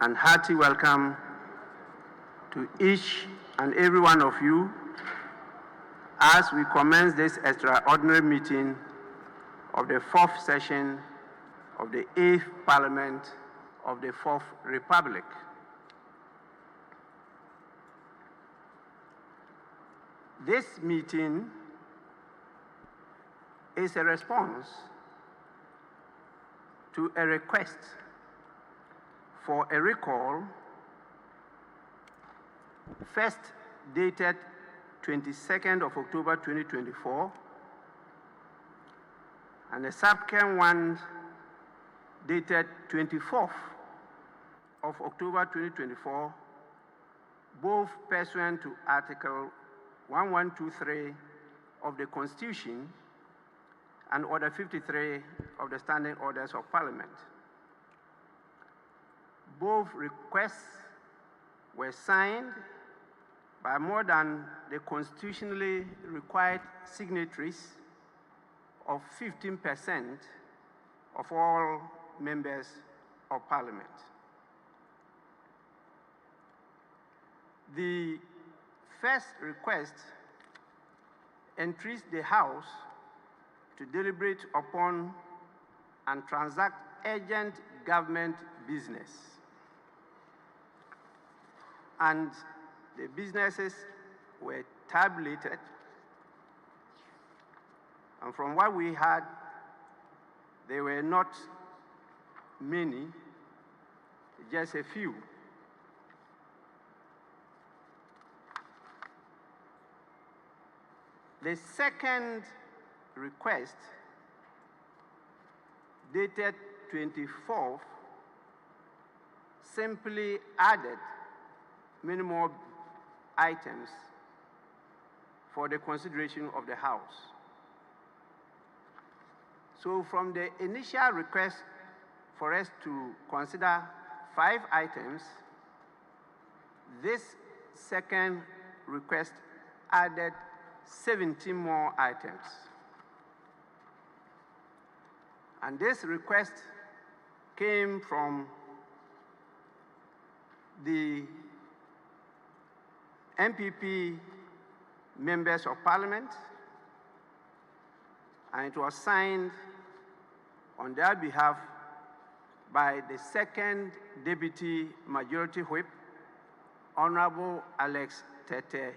and hearty welcome to each and every one of you as we commence this extraordinary meeting of the fourth session of the 8th Parliament of the Fourth Republic. This meeting is a response to a request for a recall first dated 22nd of October 2024 and the subsequent one dated 24th of October 2024, both pursuant to Article 1123 of the Constitution and Order 53 of the Standing Orders of Parliament. Both requests were signed by more than the constitutionally required signatories of 15% of all members of Parliament. The first request entreats the House to deliberate upon and transact urgent government business. And the businesses were tabulated. And from what we had, there were not many, just a few. The second request, dated 24th, simply added many more items for the consideration of the House. So from the initial request for us to consider 5 items, this second request added 17 more items. And this request came from the MPP members of Parliament, and it was signed on their behalf by the second Deputy Majority Whip, Honorable Alex Tete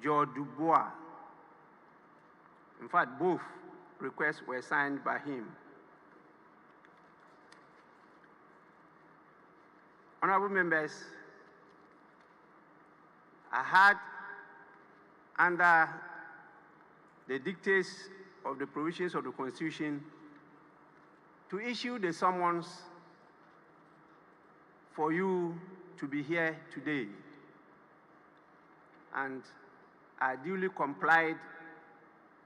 Jodubois. In fact, both requests were signed by him. Honorable members, I had, under the dictates of the provisions of the Constitution, to issue the summons for you to be here today. And I duly complied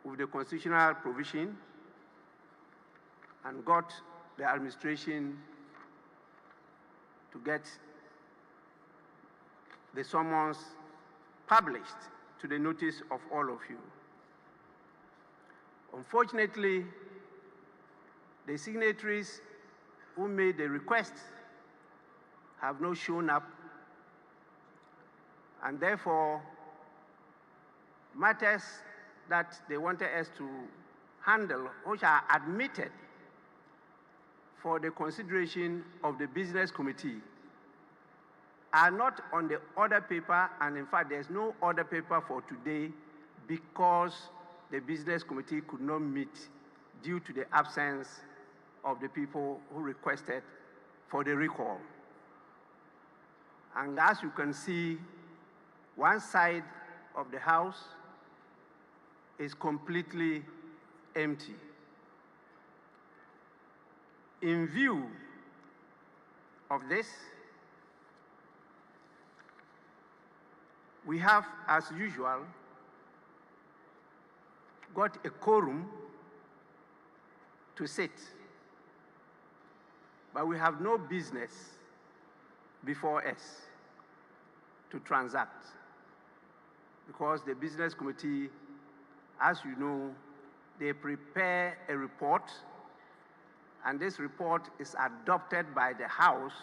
with the constitutional provision and got the administration to get the summons published to the notice of all of you. Unfortunately, the signatories who made the request have not shown up, and therefore matters that they wanted us to handle, which are admitted for the consideration of the Business Committee, are not on the order paper, and in fact there's no order paper for today because the Business Committee could not meet due to the absence of the people who requested for the recall. And as you can see, one side of the House is completely empty. In view of this, we have, as usual, got a quorum to sit, but we have no business before us to transact, because the Business Committee, as you know, they prepare a report, and this report is adopted by the House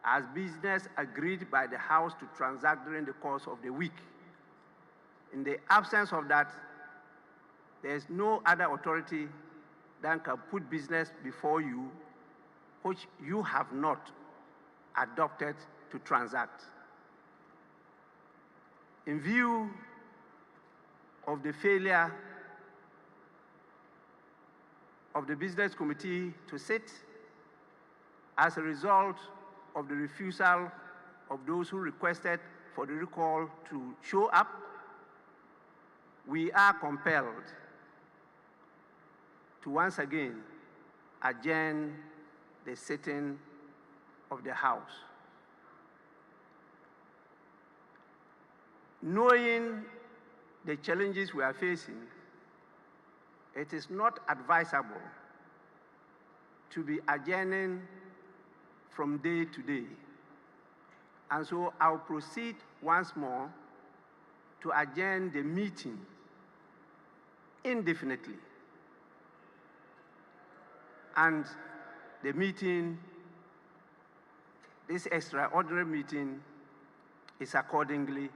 as business agreed by the House to transact during the course of the week. In the absence of that, there is no other authority that can put business before you which you have not adopted to transact. In view of the failure of the Business Committee to sit, as a result of the refusal of those who requested for the recall to show up, we are compelled to once again adjourn the sitting of the House. Knowing the challenges we are facing, it is not advisable to be adjourning from day to day. And so I'll proceed once more to adjourn the meeting indefinitely. And the meeting, this extraordinary meeting, is accordingly